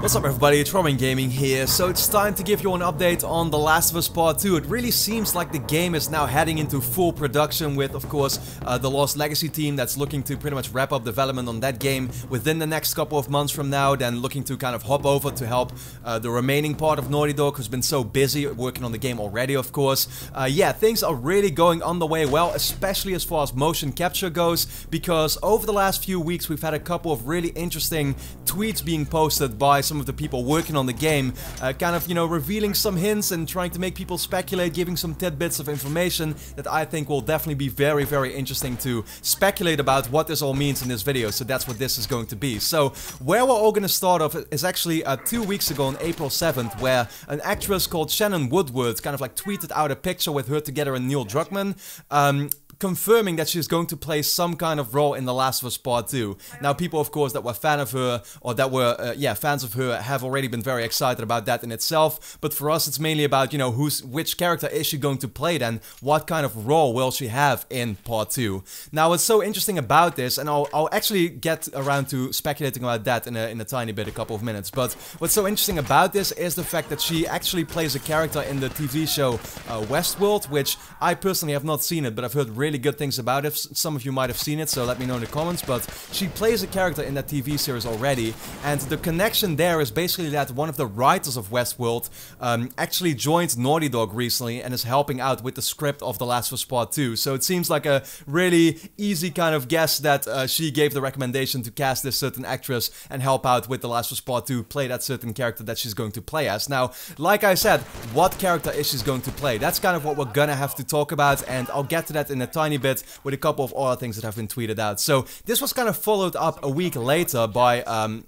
What's up everybody, it's Robin Gaming here. So it's time to give you an update on The Last of Us Part 2. It really seems like the game is now heading into full production with, of course, the Lost Legacy team that's looking to pretty much wrap up development on that game within the next couple of months from now, then looking to kind of hop over to help the remaining part of Naughty Dog, who's been so busy working on the game already, of course. Yeah, things are really going on the way well, especially as far as motion capture goes, because over the last few weeks we've had a couple of really interesting tweets being posted by some of the people working on the game, kind of, you know, revealing some hints and trying to make people speculate, giving some tidbits of information that I think will definitely be very, very interesting to speculate about what this all means in this video. So that's what this is going to be. So where we're all going to start off is actually 2 weeks ago on April 7th, where an actress called Shannon Woodward kind of like tweeted out a picture with her together and Neil Druckmann, confirming that she's going to play some kind of role in The Last of Us Part 2. Now, people, of course, that were fan of her, or that were, fans of her, have already been very excited about that in itself. But for us, it's mainly about, you know, which character is she going to play then? What kind of role will she have in Part 2? Now, what's so interesting about this, and I'll actually get around to speculating about that in a tiny bit, a couple of minutes. But what's so interesting about this is the fact that she actually plays a character in the TV show Westworld, which I personally have not seen it, but I've heard really good things about it. Some of you might have seen it, so let me know in the comments, but she plays a character in that TV series already, and the connection there is basically that one of the writers of Westworld actually joined Naughty Dog recently and is helping out with the script of The Last of Us Part 2, so it seems like a really easy kind of guess that she gave the recommendation to cast this certain actress and help out with The Last of Us Part 2, play that certain character that she's going to play as. Now, like I said, what character is she going to play? That's kind of what we're gonna have to talk about, and I'll get to that in a tiny bit with a couple of other things that have been tweeted out. So this was kind of followed up a week later by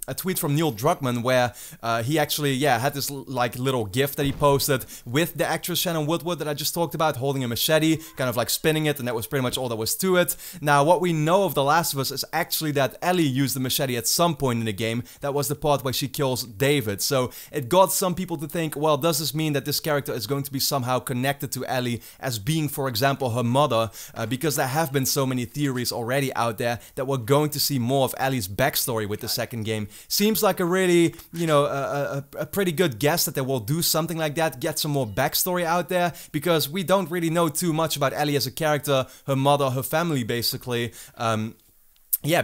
a tweet from Neil Druckmann, where he actually, had this like little gif that he posted with the actress Shannon Woodward that I just talked about, holding a machete, kind of like spinning it, and that was pretty much all there was to it. Now, what we know of The Last of Us is actually that Ellie used the machete at some point in the game. That was the part where she kills David. So it got some people to think, well, does this mean that this character is going to be somehow connected to Ellie as being, for example, her mother? Because there have been so many theories already out there that we're going to see more of Ellie's backstory with the second game. Seems like a really, you know, a pretty good guess that they will do something like that, get some more backstory out there, because we don't really know too much about Ellie as a character, her mother, her family, basically.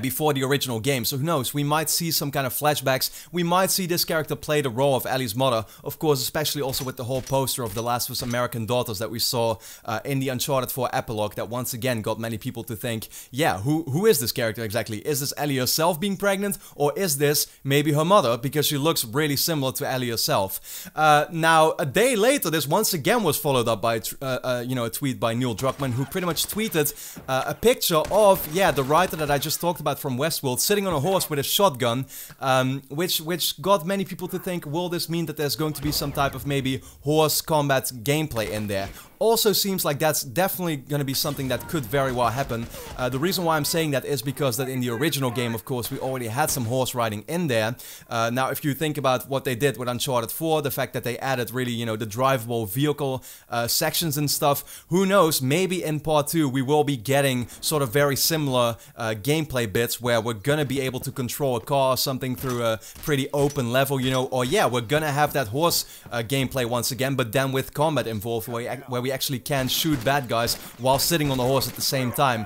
Before the original game, so who knows, we might see some kind of flashbacks, we might see this character play the role of Ellie's mother, of course, especially also with the whole poster of The Last of Us American Daughters that we saw in the Uncharted 4 epilogue, that once again got many people to think, yeah, who is this character exactly? Is this Ellie herself being pregnant, or is this maybe her mother, because she looks really similar to Ellie herself? Now, a day later, this once again was followed up by, a tweet by Neil Druckmann, who pretty much tweeted a picture of, the writer that I just talked about from Westworld, sitting on a horse with a shotgun, which got many people to think, will this mean that there's going to be some type of maybe horse combat gameplay in there? Also seems like that's definitely going to be something that could very well happen. The reason why I'm saying that is because that in the original game, of course, we already had some horse riding in there. Now, if you think about what they did with Uncharted 4, the fact that they added really, you know, the drivable vehicle sections and stuff, who knows, maybe in Part 2 we will be getting sort of very similar gameplay bits where we're going to be able to control a car or something through a pretty open level, you know, or we're going to have that horse gameplay once again, but then with combat involved where we actually can shoot bad guys while sitting on the horse at the same time.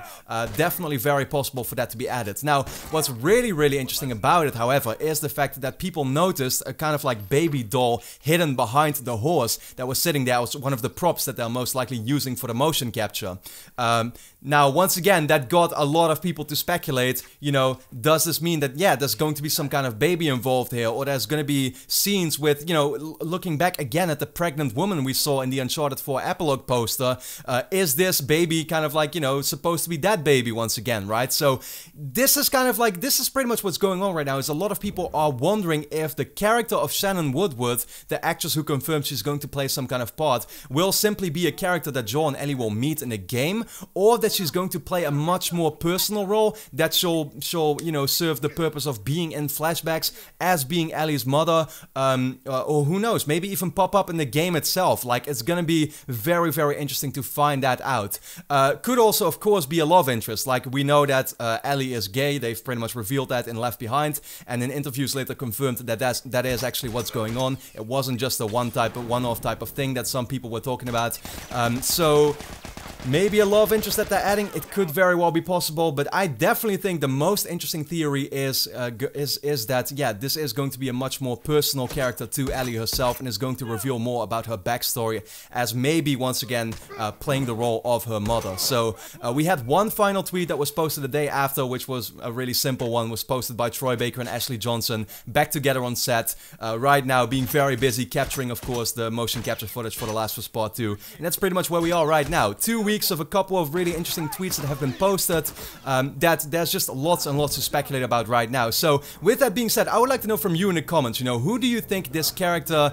Definitely very possible for that to be added. Now, what's really, really interesting about it, however, is the fact that people noticed a kind of like baby doll hidden behind the horse that was sitting there. It was one of the props that they're most likely using for the motion capture. Now, once again, that got a lot of people to speculate, you know, does this mean that, there's going to be some kind of baby involved here, or there's going to be scenes with, you know, looking back again at the pregnant woman we saw in the Uncharted 4 epilogue poster, is this baby kind of like, you know, supposed to be that baby once again, right? So this is kind of like, this is pretty much what's going on right now, is a lot of people are wondering if the character of Shannon Woodward, the actress who confirmed she's going to play some kind of part, will simply be a character that Joel and Ellie will meet in a game, or that she's going to play a much more personal role, that she'll you know, serve the purpose of being in flashbacks as being Ellie's mother, or who knows, maybe even pop up in the game itself. Like, it's gonna be very, very interesting to find that out. Could also, of course, be a love interest. Like, we know that Ellie is gay. They've pretty much revealed that in Left Behind, and in interviews later confirmed that that is actually what's going on. It wasn't just a one-off type of thing that some people were talking about. So maybe a love interest that they're adding, it could very well be possible, but I definitely think the most interesting theory is that, yeah, this is going to be a much more personal character to Ellie herself, and is going to reveal more about her backstory, as maybe, once again, playing the role of her mother. So, we had one final tweet that was posted the day after, which was a really simple one, was posted by Troy Baker and Ashley Johnson, back together on set, right now being very busy capturing, of course, the motion capture footage for The Last of Us Part 2, and that's pretty much where we are right now. 2 weeks of a couple of really interesting tweets that have been posted, that there's just lots and lots to speculate about right now. So, with that being said, I would like to know from you in the comments, you know, who do you think this character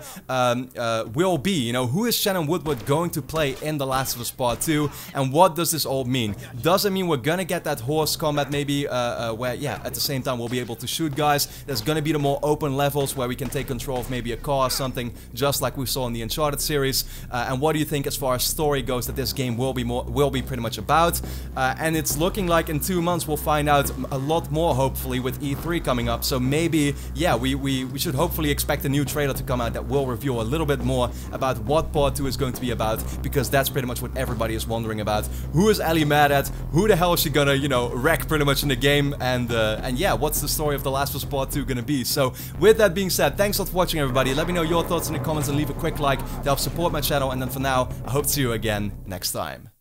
will be? You know, who is Shannon Woodward going to play in The Last of Us Part 2, and what does this all mean? Does it mean we're gonna get that horse combat maybe, where, yeah, at the same time we'll be able to shoot guys? There's gonna be the more open levels where we can take control of maybe a car or something, just like we saw in the Uncharted series. And what do you think as far as story goes that this game will be pretty much about? And it's looking like in 2 months we'll find out a lot more, hopefully, with E3 coming up. So maybe, yeah, we should hopefully expect a new trailer to come out that will reveal a little bit more about what Part 2 is going to be about, because that's pretty much what everybody is wondering about. Who is Ellie mad at? Who the hell is she gonna, you know, wreck pretty much in the game? And yeah, what's the story of The Last of Us Part 2 gonna be? So, with that being said, thanks a lot for watching, everybody. Let me know your thoughts in the comments and leave a quick like to help support my channel. And then for now, I hope to see you again next time.